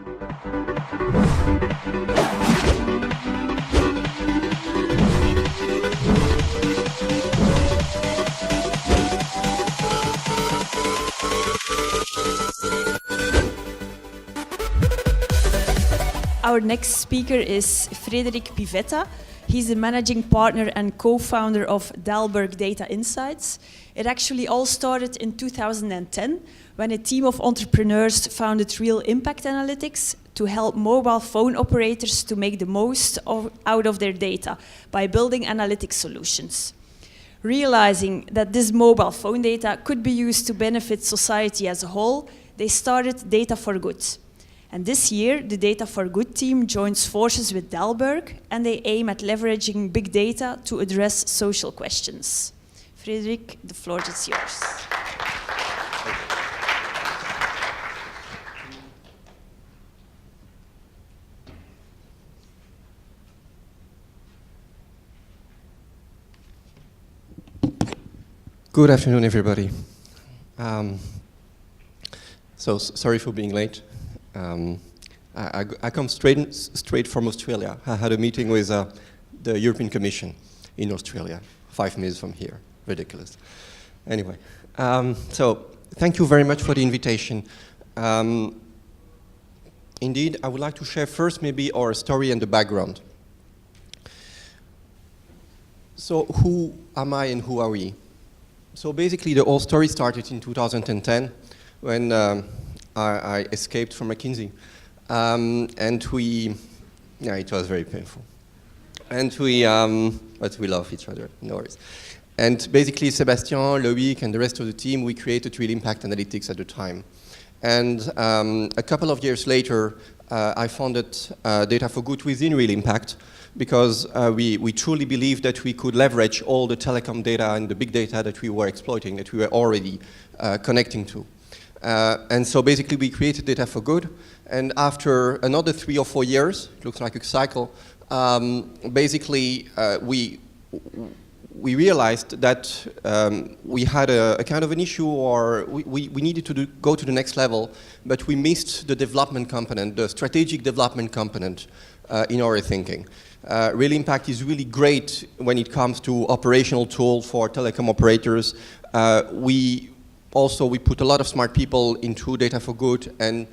Our next speaker is Frederik Pivetta. He's the managing partner and co-founder of Dalberg Data Insights. It actually all started in 2010 when a team of entrepreneurs founded Real Impact Analytics to help mobile phone operators to make the most out of their data by building analytic solutions. Realizing that this mobile phone data could be used to benefit society as a whole, they started Data for Good. And this year, the Data for Good team joins forces with Dalberg, and they aim at leveraging big data to address social questions. Frederik, the floor is yours. Good afternoon, everybody. Sorry for being late. I come straight from Australia. I had a meeting with the European Commission in Australia, 5 minutes from here. Ridiculous. Anyway, so thank you very much for the invitation. Indeed, I would like to share first maybe our story and the background. So who am I and who are we? So basically the whole story started in 2010 when I escaped from McKinsey, and it was very painful. And but we love each other, no worries. And basically Sébastien, Loïc, and the rest of the team, we created Real Impact Analytics at the time. And a couple of years later, I founded Data for Good within Real Impact, because we truly believed that we could leverage all the telecom data and the big data that we were exploiting, that we were already connecting to. And so basically we created Data for Good, and after another 3 or 4 years, it looks like a cycle, basically we realized that we had a kind of an issue, or we needed to go to the next level, but we missed the development component, the strategic development component in our thinking. Real Impact is really great when it comes to operational tool for telecom operators. We put a lot of smart people into Data for Good and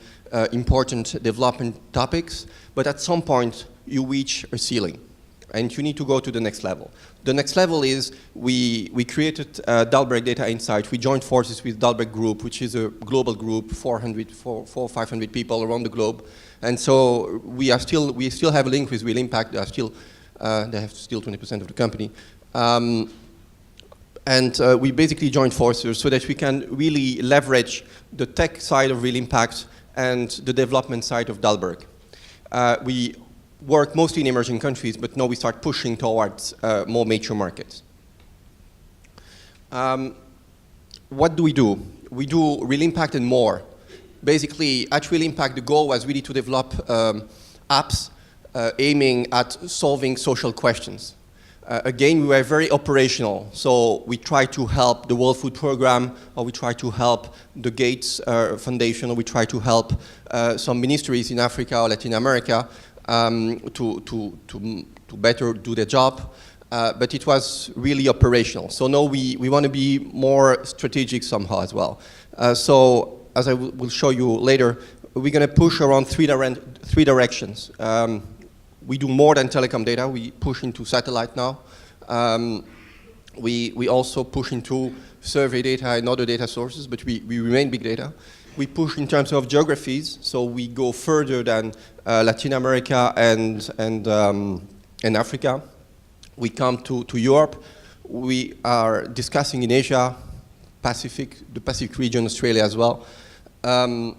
important development topics, but at some point you reach a ceiling and you need to go to the next level. The next level is we created Dalberg Data Insights. We joined forces with Dalberg Group, which is a global group, 500 people around the globe. And so we still have a link with Real Impact. They have still 20% of the company. And we basically joined forces so that we can really leverage the tech side of Real Impact and the development side of Dalberg. We work mostly in emerging countries, but now we start pushing towards more mature markets. What do? We do Real Impact and more. Basically, at Real Impact, the goal was really to develop apps aiming at solving social questions. Again, we were very operational, so we tried to help the World Food Programme, or we tried to help the Gates Foundation, or we tried to help some ministries in Africa or Latin America to better do their job. But it was really operational. So now we want to be more strategic somehow as well. So as I will show you later, we're going to push around three directions. We do more than telecom data. We push into satellite now. We also push into survey data and other data sources, but we remain big data. We push in terms of geographies, so we go further than Latin America and Africa. We come to Europe. We are discussing in Asia, the Pacific region, Australia as well. And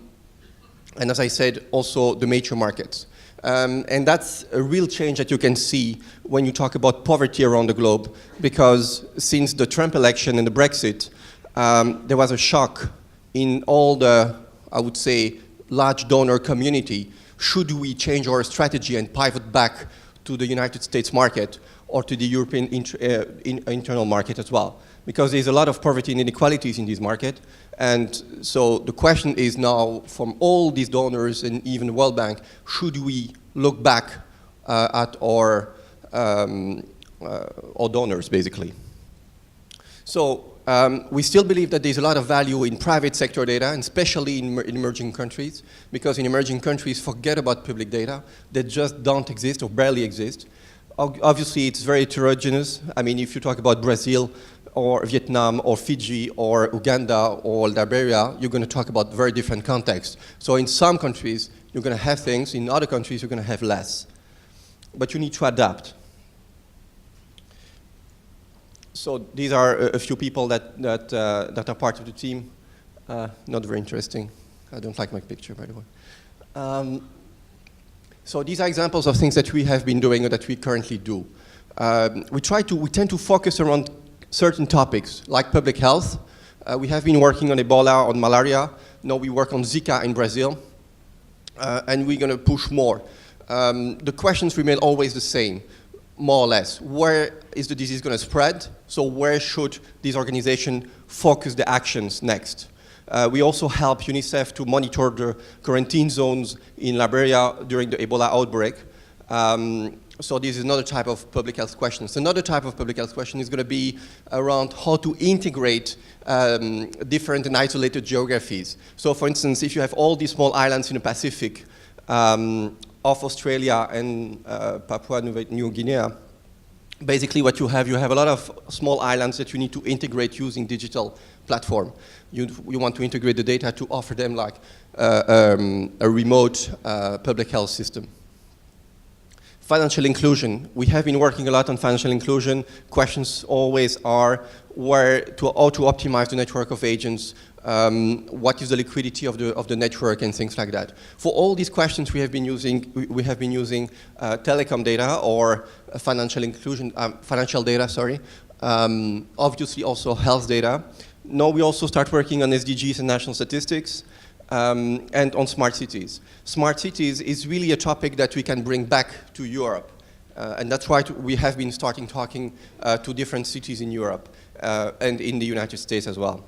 as I said, also the major markets. And that's a real change that you can see when you talk about poverty around the globe, because since the Trump election and the Brexit, there was a shock in all the, I would say, large donor community. Should we change our strategy and pivot back to the United States market, or to the European internal market as well. Because there's a lot of poverty and inequalities in this market. And so the question is now, from all these donors and even the World Bank, should we look back at our donors, basically? So we still believe that there's a lot of value in private sector data, and especially in emerging countries, because in emerging countries, forget about public data. They just don't exist or barely exist. Obviously, it's very heterogeneous. I mean, if you talk about Brazil, or Vietnam, or Fiji, or Uganda, or Liberia, you're going to talk about very different contexts. So in some countries, you're going to have things. In other countries, you're going to have less. But you need to adapt. So these are a few people that are part of the team. Not very interesting. I don't like my picture, by the way. So these are examples of things that we have been doing or that we currently do. We tend to focus around certain topics, like public health. We have been working on Ebola, on malaria. Now we work on Zika in Brazil. And we're going to push more. The questions remain always the same, more or less. Where is the disease going to spread? So where should this organization focus the actions next? We also help UNICEF to monitor the quarantine zones in Liberia during the Ebola outbreak. So this is another type of public health questions. Another type of public health question is going to be around how to integrate different and isolated geographies. So for instance, if you have all these small islands in the Pacific, off Australia and Papua New Guinea, basically what you have a lot of small islands that you need to integrate using digital platform. You want to integrate the data to offer them like a remote public health system. Financial inclusion. We have been working a lot on financial inclusion. Questions always are how to optimize the network of agents, what is the liquidity of the network and things like that. For all these questions we have been using telecom data or financial inclusion, financial data, sorry. Obviously also health data. Now we also start working on SDGs and national statistics. And on smart cities. Smart cities is really a topic that we can bring back to Europe. And that's why we have been talking to different cities in Europe and in the United States as well.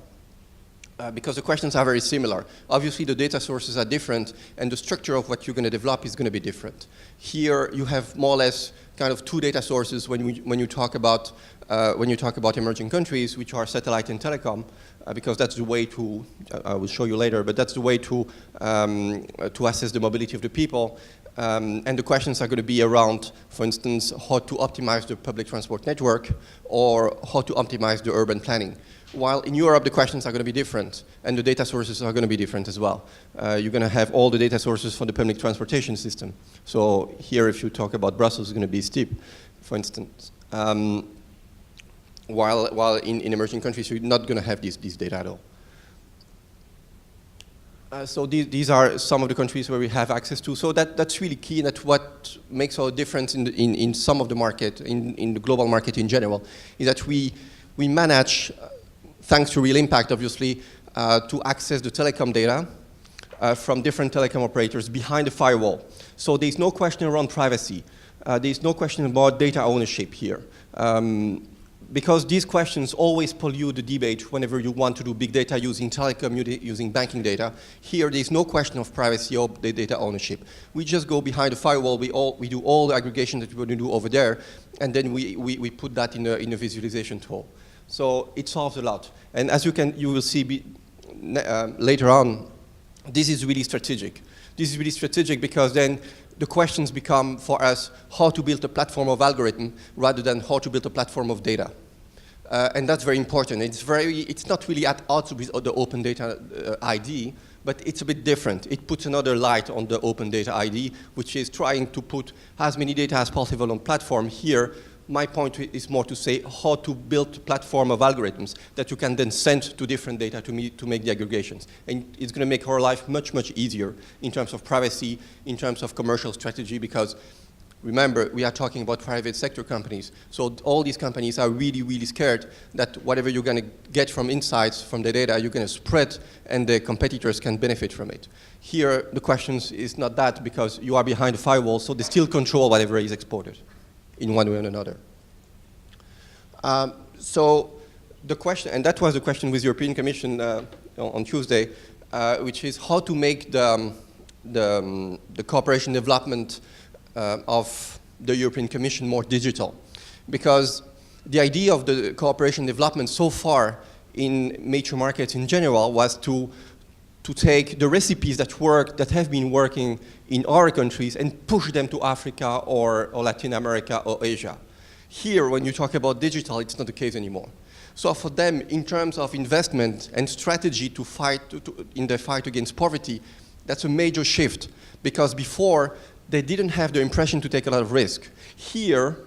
Because the questions are very similar. Obviously the data sources are different and the structure of what you're going to develop is going to be different. Here you have more or less kind of two data sources when you talk about emerging countries, which are satellite and telecom, because that's the way to, I will show you later, but that's the way to assess the mobility of the people. And the questions are going to be around, for instance, how to optimize the public transport network or how to optimize the urban planning. While in Europe, the questions are going to be different, and the data sources are going to be different as well. You're going to have all the data sources for the public transportation system. So here, if you talk about Brussels, it's going to be steep, for instance. While in emerging countries, you're not going to have this data at all. So these are some of the countries where we have access to. So that's really key, and that's what makes our difference in some of the market, in the global market in general, is that we manage, thanks to real impact, obviously, to access the telecom data from different telecom operators behind the firewall. So there's no question around privacy. There's no question about data ownership here. Because these questions always pollute the debate whenever you want to do big data using telecom, using banking data. Here, there's no question of privacy or the data ownership. We just go behind the firewall, we do all the aggregation that we want to do over there, and then we put that in a visualization tool. So it solves a lot. And as you will see later on, this is really strategic. This is really strategic because then the questions become for us how to build a platform of algorithm rather than how to build a platform of data. And that's very important. It's not really at odds with the open data ID, but it's a bit different. It puts another light on the open data ID, which is trying to put as many data as possible on platform. Here, my point is more to say how to build a platform of algorithms that you can then send to different data to make the aggregations. And it's going to make our life much, much easier in terms of privacy, in terms of commercial strategy, because remember, we are talking about private sector companies. So all these companies are really, really scared that whatever you're going to get from insights from the data, you're going to spread and the competitors can benefit from it. Here, the question is not that because you are behind the firewall, so they still control whatever is exported in one way or another. So the question, and that was the question with the European Commission on Tuesday, which is how to make the cooperation development of the European Commission more digital. Because the idea of the cooperation development so far in major markets in general was to take the recipes that have been working in our countries and push them to Africa or Latin America or Asia. Here, when you talk about digital, it's not the case anymore. So for them, in terms of investment and strategy to fight in the fight against poverty, that's a major shift, because before they didn't have the impression to take a lot of risk. Here,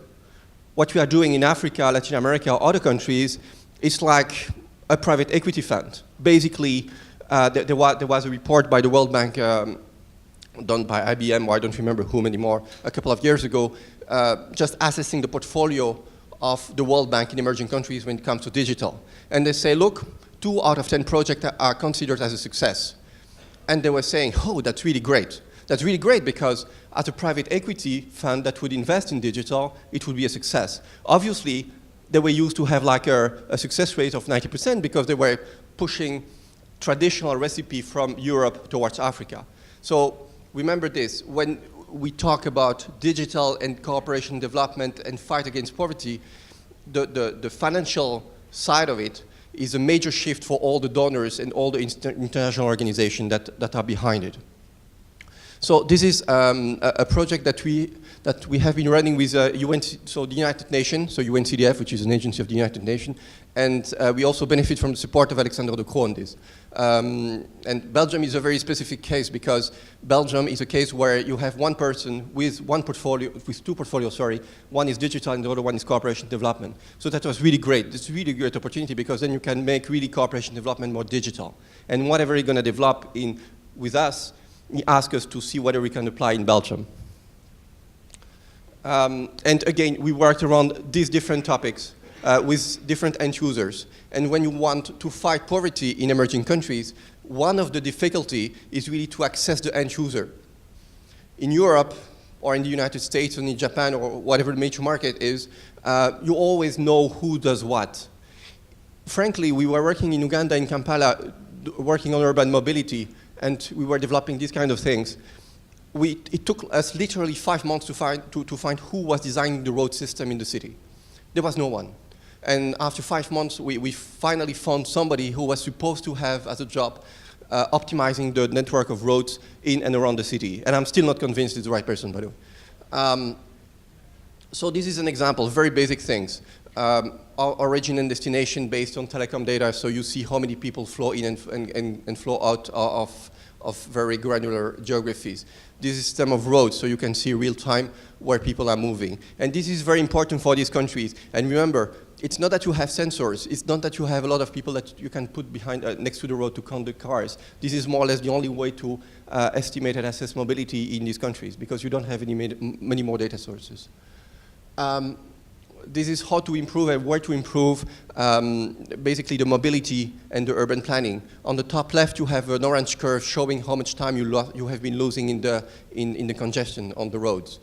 what we are doing in Africa, Latin America, or other countries, is like a private equity fund. Basically, there was a report by the World Bank done by IBM, or I don't remember whom anymore, a couple of years ago, just assessing the portfolio of the World Bank in emerging countries when it comes to digital. And they say, look, 2 out of 10 projects are considered as a success. And they were saying, oh, that's really great. That's really great because as a private equity fund that would invest in digital, it would be a success. Obviously, they were used to have like a success rate of 90% because they were pushing traditional recipe from Europe towards Africa. So remember this, when we talk about digital and cooperation development and fight against poverty, the financial side of it is a major shift for all the donors and all the international organizations that are behind it. So this is a project that we have been running with so the United Nations, so UNCDF, which is an agency of the United Nations, and we also benefit from the support of Alexander De Croo on this. And Belgium is a very specific case because Belgium is a case where you have one person with two portfolios, sorry. One is digital and the other one is cooperation development. So that was really great. It's a really great opportunity because then you can make really cooperation development more digital. And whatever you're going to develop with us, he asked us to see whether we can apply in Belgium. And again, we worked around these different topics with different end users. And when you want to fight poverty in emerging countries, one of the difficulty is really to access the end user. In Europe, or in the United States, or in Japan, or whatever the major market is, you always know who does what. Frankly, we were working in Uganda, in Kampala, working on urban mobility, and we were developing these kind of things. It took us literally 5 months to find who was designing the road system in the city. There was no one. And after 5 months, we finally found somebody who was supposed to have as a job optimizing the network of roads in and around the city. And I'm still not convinced it's the right person, by the way. So this is an example, very basic things. Our origin and destination based on telecom data, so you see how many people flow in and flow out of very granular geographies. This is a system of roads, so you can see real time where people are moving. And this is very important for these countries. And remember, it's not that you have sensors, it's not that you have a lot of people that you can put behind next to the road to count the cars. This is more or less the only way to estimate and assess mobility in these countries, because you don't have many more data sources. This is how to improve and where to improve basically the mobility and the urban planning. On the top left, you have an orange curve showing how much time you have been losing in the congestion on the roads.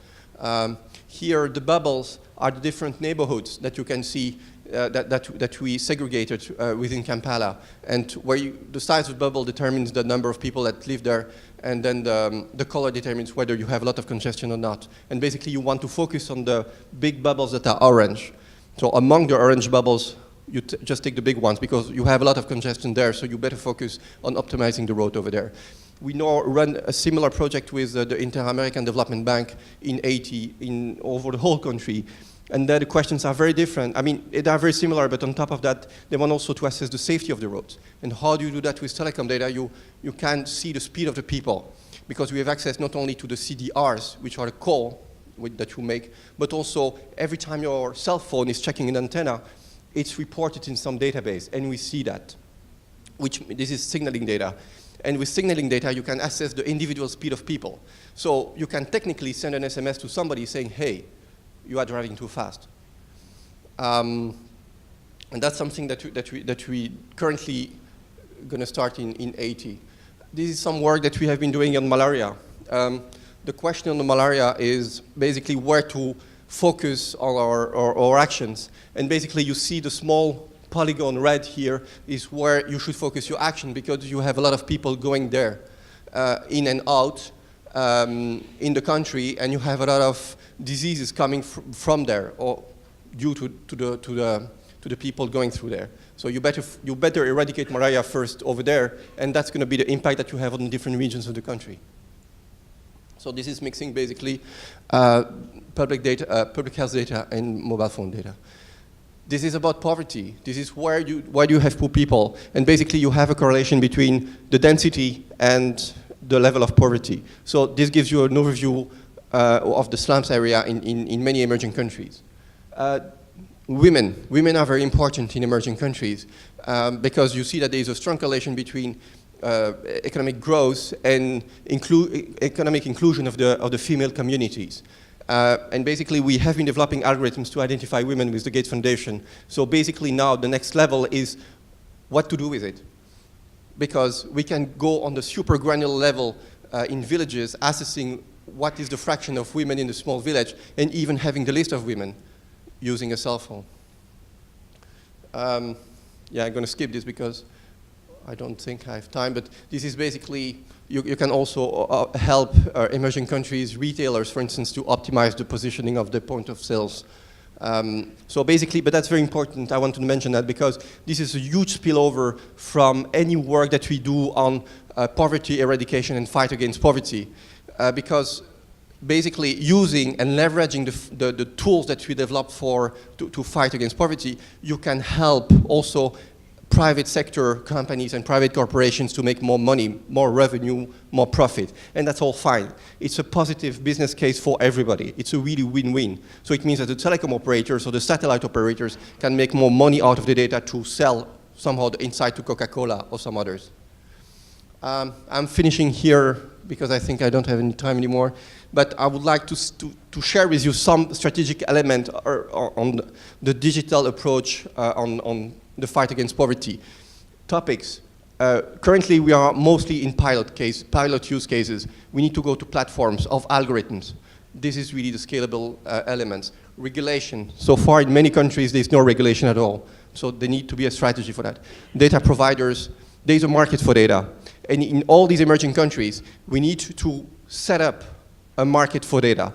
Here, the bubbles are the different neighborhoods that you can see that we segregated within Kampala. And where the size of the bubble determines the number of people that live there, and then the color determines whether you have a lot of congestion or not. And basically, you want to focus on the big bubbles that are orange. So among the orange bubbles, you just take the big ones because you have a lot of congestion there, so you better focus on optimizing the road over there. We now run a similar project with the Inter-American Development Bank in Haiti, over the whole country. And there the questions are very different. I mean, they are very similar, but on top of that, they want also to assess the safety of the roads. And how do you do that with telecom data? You can see the speed of the people, because we have access not only to the CDRs, which are the call that you make, but also every time your cell phone is checking an antenna, it's reported in some database, and we see that. This is signaling data. And with signaling data, you can assess the individual speed of people. So you can technically send an SMS to somebody saying, hey, you are driving too fast. And that's something that we currently going to start in Haiti. This is some work that we have been doing on malaria. The question on the malaria is basically where to focus on our actions. And basically you see the small polygon red here is where you should focus your action, because you have a lot of people going there, in and out in the country, and you have a lot of diseases coming from there, or due to the people going through there. So you better eradicate malaria first over there, and that's going to be the impact that you have on the different regions of the country. So this is mixing basically public health data and mobile phone data. This is about poverty. This is why do you have poor people, and basically you have a correlation between the density and the level of poverty. So this gives you an overview of the slums area in many emerging countries. Women are very important in emerging countries because you see that there is a strong correlation between economic growth and economic inclusion of the female communities. And basically we have been developing algorithms to identify women with the Gates Foundation. So basically now the next level is what to do with it. Because we can go on the super granular level in villages, assessing what is the fraction of women in the small village, and even having the list of women using a cell phone. Yeah, I'm going to skip this because I don't think I have time, but this is basically, you can also help emerging countries, retailers, for instance, to optimize the positioning of the point of sales. So basically, but that's very important, I want to mention that because this is a huge spillover from any work that we do on poverty eradication and fight against poverty. Because basically using and leveraging the tools that we develop to fight against poverty, you can help also private sector companies and private corporations to make more money, more revenue, more profit. And that's all fine. It's a positive business case for everybody. It's a really win-win. So it means that the telecom operators or the satellite operators can make more money out of the data to sell somehow the insight to Coca-Cola or some others. I'm finishing here because I think I don't have any time anymore. But I would like to share with you some strategic element on the digital approach on the fight against poverty. Topics. Currently we are mostly in pilot use cases. We need to go to platforms of algorithms. This is really the scalable elements. Regulation. So far in many countries there's no regulation at all. So there needs to be a strategy for that. Data providers. There's a market for data. And in all these emerging countries, we need to set up a market for data.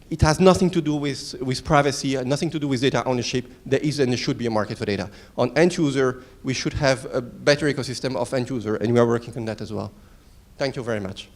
It has nothing to do with privacy, nothing to do with data ownership. There is and there should be a market for data. On end user, we should have a better ecosystem of end user, and we are working on that as well. Thank you very much.